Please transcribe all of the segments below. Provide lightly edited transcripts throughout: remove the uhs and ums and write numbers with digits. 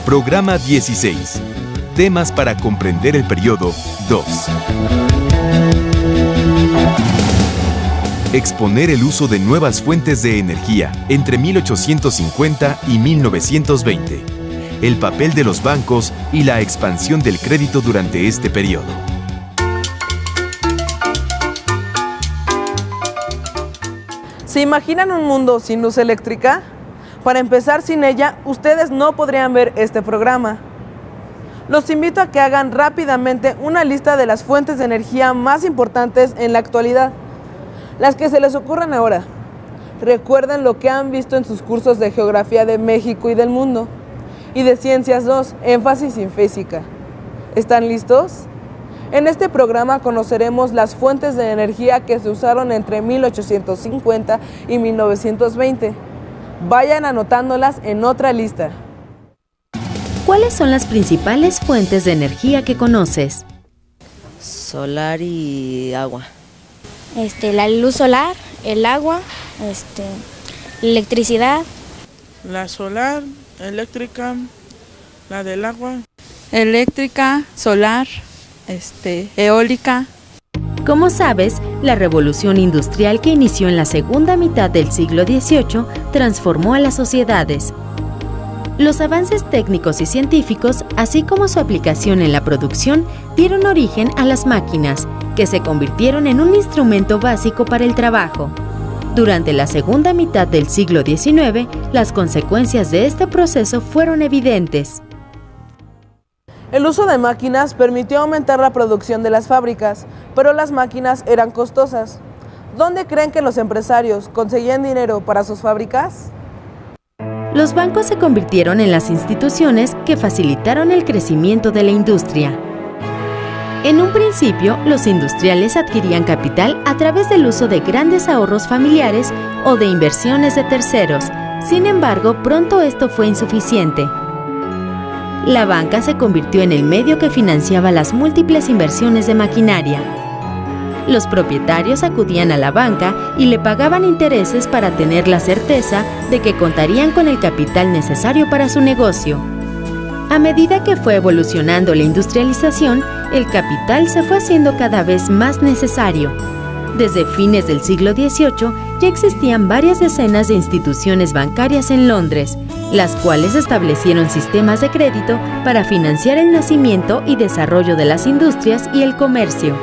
Programa 16. Temas para comprender el periodo 2. Exponer el uso de nuevas fuentes de energía entre 1850 y 1920. El papel de los bancos y la expansión del crédito durante este periodo. ¿Se imaginan un mundo sin luz eléctrica? Para empezar, sin ella, ustedes no podrían ver este programa. Los invito a que hagan rápidamente una lista de las fuentes de energía más importantes en la actualidad, las que se les ocurran ahora. Recuerden lo que han visto en sus cursos de Geografía de México y del mundo, y de Ciencias 2, énfasis en física. ¿Están listos? En este programa conoceremos las fuentes de energía que se usaron entre 1850 y 1920. Vayan anotándolas en otra lista. ¿Cuáles son las principales fuentes de energía que conoces? Solar y agua. La luz solar, el agua, la electricidad. La solar, eléctrica, la del agua. Eléctrica, solar, eólica. Como sabes, la revolución industrial que inició en la segunda mitad del siglo XVIII transformó a las sociedades. Los avances técnicos y científicos, así como su aplicación en la producción, dieron origen a las máquinas, que se convirtieron en un instrumento básico para el trabajo. Durante la segunda mitad del siglo XIX, las consecuencias de este proceso fueron evidentes. El uso de máquinas permitió aumentar la producción de las fábricas, pero las máquinas eran costosas. ¿Dónde creen que los empresarios conseguían dinero para sus fábricas? Los bancos se convirtieron en las instituciones que facilitaron el crecimiento de la industria. En un principio, los industriales adquirían capital a través del uso de grandes ahorros familiares o de inversiones de terceros. Sin embargo, pronto esto fue insuficiente. La banca se convirtió en el medio que financiaba las múltiples inversiones de maquinaria. Los propietarios acudían a la banca y le pagaban intereses para tener la certeza de que contarían con el capital necesario para su negocio. A medida que fue evolucionando la industrialización, el capital se fue haciendo cada vez más necesario. Desde fines del siglo XVIII ya existían varias decenas de instituciones bancarias en Londres, las cuales establecieron sistemas de crédito para financiar el nacimiento y desarrollo de las industrias y el comercio.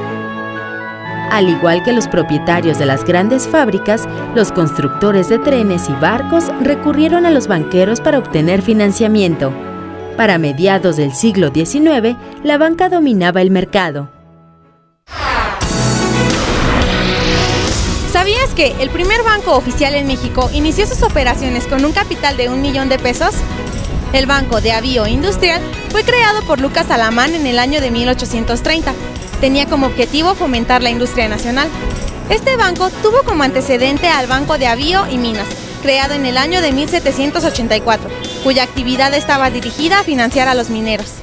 Al igual que los propietarios de las grandes fábricas, los constructores de trenes y barcos recurrieron a los banqueros para obtener financiamiento. Para mediados del siglo XIX, la banca dominaba el mercado. ¿Sabías que el primer banco oficial en México inició sus operaciones con un capital de 1 millón de pesos? El Banco de Avío Industrial fue creado por Lucas Alamán en el año de 1830. Tenía como objetivo fomentar la industria nacional. Este banco tuvo como antecedente al Banco de Avío y Minas, creado en el año de 1784, cuya actividad estaba dirigida a financiar a los mineros.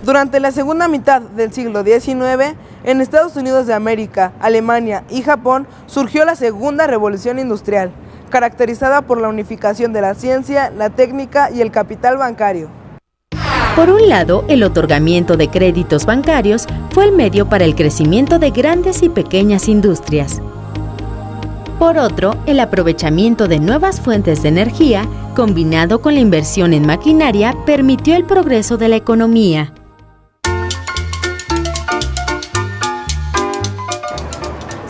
Durante la segunda mitad del siglo XIX, en Estados Unidos de América, Alemania y Japón surgió la segunda revolución industrial, caracterizada por la unificación de la ciencia, la técnica y el capital bancario. Por un lado, el otorgamiento de créditos bancarios fue el medio para el crecimiento de grandes y pequeñas industrias. Por otro, el aprovechamiento de nuevas fuentes de energía, combinado con la inversión en maquinaria, permitió el progreso de la economía.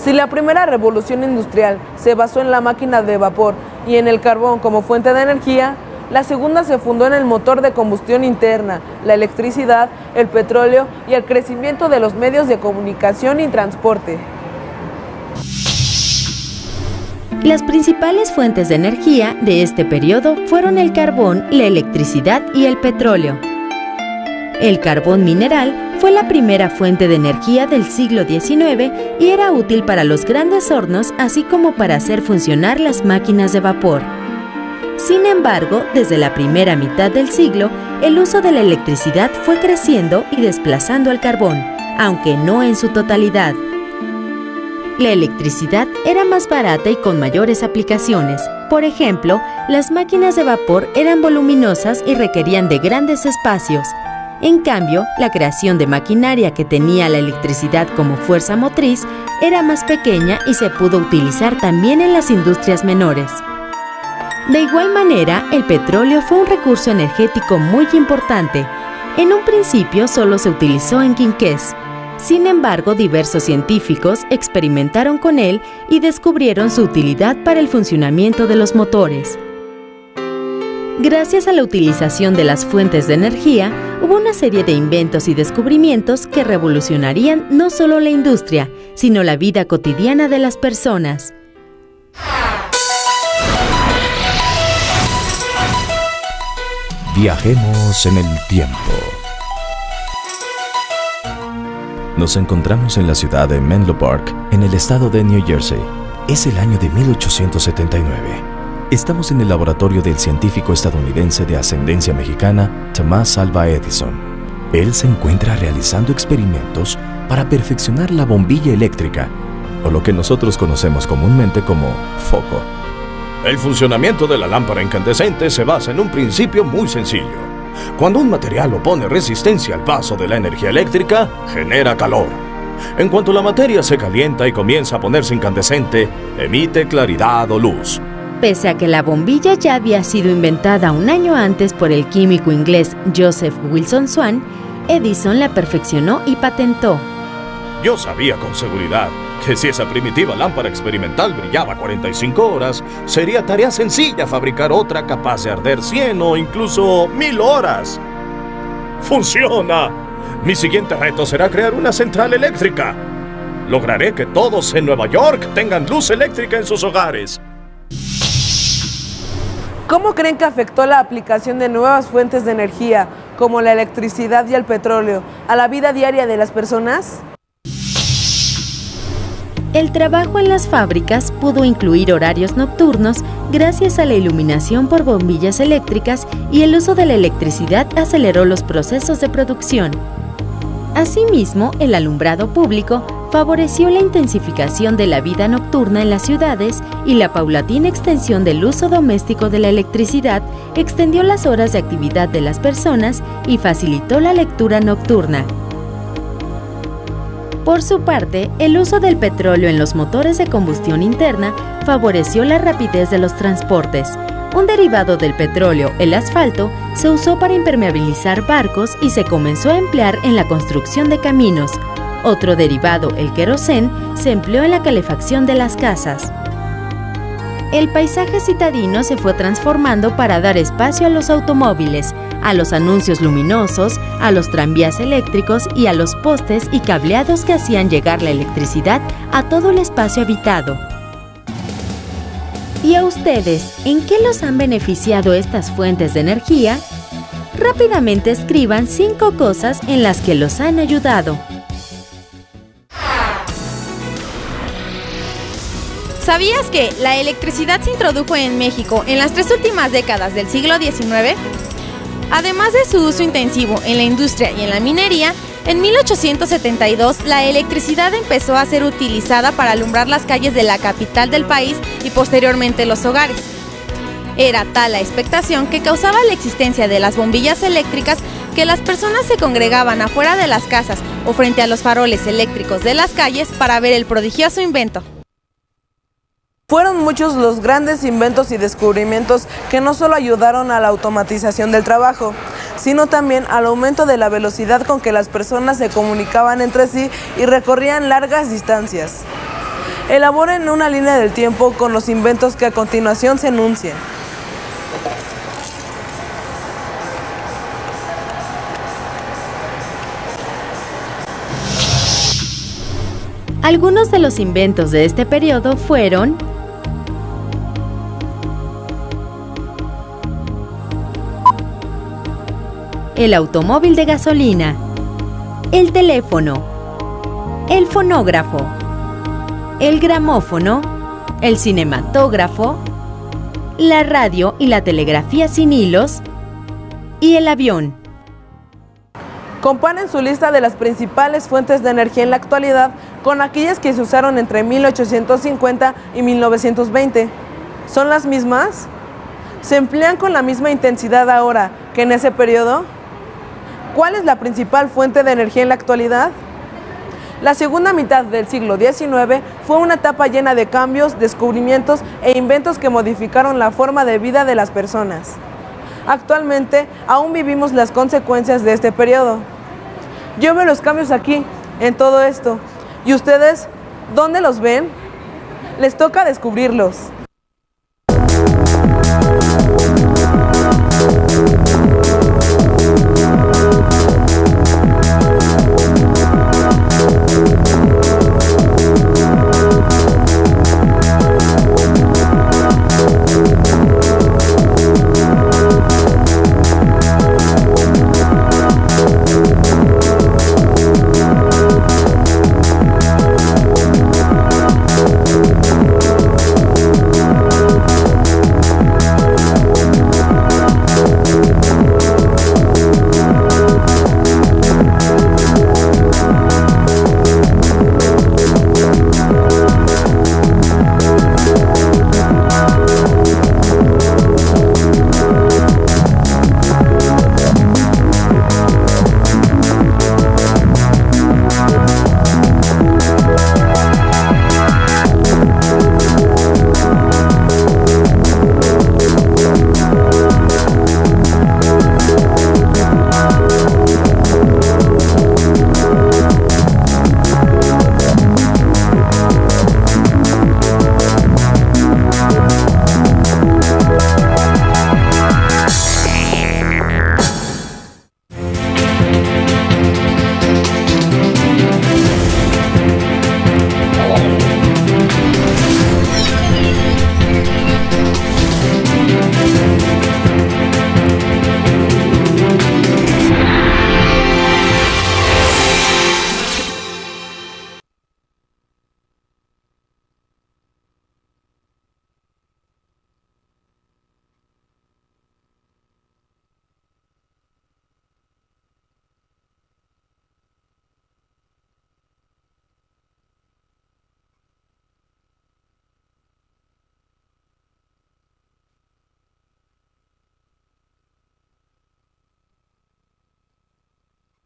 Si la primera revolución industrial se basó en la máquina de vapor y en el carbón como fuente de energía, la segunda se fundó en el motor de combustión interna, la electricidad, el petróleo y el crecimiento de los medios de comunicación y transporte. Las principales fuentes de energía de este periodo fueron el carbón, la electricidad y el petróleo. El carbón mineral fue la primera fuente de energía del siglo XIX y era útil para los grandes hornos, así como para hacer funcionar las máquinas de vapor. Sin embargo, desde la primera mitad del siglo, el uso de la electricidad fue creciendo y desplazando al carbón, aunque no en su totalidad. La electricidad era más barata y con mayores aplicaciones. Por ejemplo, las máquinas de vapor eran voluminosas y requerían de grandes espacios. En cambio, la creación de maquinaria que tenía la electricidad como fuerza motriz era más pequeña y se pudo utilizar también en las industrias menores. De igual manera, el petróleo fue un recurso energético muy importante. En un principio solo se utilizó en Quinqués. Sin embargo, diversos científicos experimentaron con él y descubrieron su utilidad para el funcionamiento de los motores. Gracias a la utilización de las fuentes de energía, hubo una serie de inventos y descubrimientos que revolucionarían no solo la industria, sino la vida cotidiana de las personas. Viajemos en el tiempo. Nos encontramos en la ciudad de Menlo Park, en el estado de New Jersey. Es el año de 1879. Estamos en el laboratorio del científico estadounidense de ascendencia mexicana, Thomas Alva Edison. Él se encuentra realizando experimentos para perfeccionar la bombilla eléctrica, o lo que nosotros conocemos comúnmente como foco. El funcionamiento de la lámpara incandescente se basa en un principio muy sencillo. Cuando un material opone resistencia al paso de la energía eléctrica, genera calor. En cuanto la materia se calienta y comienza a ponerse incandescente, emite claridad o luz. Pese a que la bombilla ya había sido inventada un año antes por el químico inglés Joseph Wilson Swan, Edison la perfeccionó y patentó. Yo sabía con seguridad que si esa primitiva lámpara experimental brillaba 45 horas, sería tarea sencilla fabricar otra capaz de arder 100 o incluso 1000 horas. ¡Funciona! Mi siguiente reto será crear una central eléctrica. Lograré que todos en Nueva York tengan luz eléctrica en sus hogares. ¿Cómo creen que afectó la aplicación de nuevas fuentes de energía, como la electricidad y el petróleo, a la vida diaria de las personas? El trabajo en las fábricas pudo incluir horarios nocturnos gracias a la iluminación por bombillas eléctricas y el uso de la electricidad aceleró los procesos de producción. Asimismo, el alumbrado público favoreció la intensificación de la vida nocturna en las ciudades y la paulatina extensión del uso doméstico de la electricidad extendió las horas de actividad de las personas y facilitó la lectura nocturna. Por su parte, el uso del petróleo en los motores de combustión interna favoreció la rapidez de los transportes. Un derivado del petróleo, el asfalto, se usó para impermeabilizar barcos y se comenzó a emplear en la construcción de caminos. Otro derivado, el querosén, se empleó en la calefacción de las casas. El paisaje citadino se fue transformando para dar espacio a los automóviles, a los anuncios luminosos, a los tranvías eléctricos y a los postes y cableados que hacían llegar la electricidad a todo el espacio habitado. ¿Y a ustedes, en qué los han beneficiado estas fuentes de energía? Rápidamente escriban 5 cosas en las que los han ayudado. ¿Sabías que la electricidad se introdujo en México en las 3 últimas décadas del siglo XIX? Además de su uso intensivo en la industria y en la minería, en 1872 la electricidad empezó a ser utilizada para alumbrar las calles de la capital del país y posteriormente los hogares. Era tal la expectación que causaba la existencia de las bombillas eléctricas que las personas se congregaban afuera de las casas o frente a los faroles eléctricos de las calles para ver el prodigioso invento. Fueron muchos los grandes inventos y descubrimientos que no solo ayudaron a la automatización del trabajo, sino también al aumento de la velocidad con que las personas se comunicaban entre sí y recorrían largas distancias. Elaboren una línea del tiempo con los inventos que a continuación se enuncian. Algunos de los inventos de este periodo fueron el automóvil de gasolina, el teléfono, el fonógrafo, el gramófono, el cinematógrafo, la radio y la telegrafía sin hilos y el avión. Comparen su lista de las principales fuentes de energía en la actualidad con aquellas que se usaron entre 1850 y 1920. ¿Son las mismas? ¿Se emplean con la misma intensidad ahora que en ese periodo? ¿Cuál es la principal fuente de energía en la actualidad? La segunda mitad del siglo XIX fue una etapa llena de cambios, descubrimientos e inventos que modificaron la forma de vida de las personas. Actualmente, aún vivimos las consecuencias de este periodo. Yo veo los cambios aquí, en todo esto. ¿Y ustedes, dónde los ven? Les toca descubrirlos.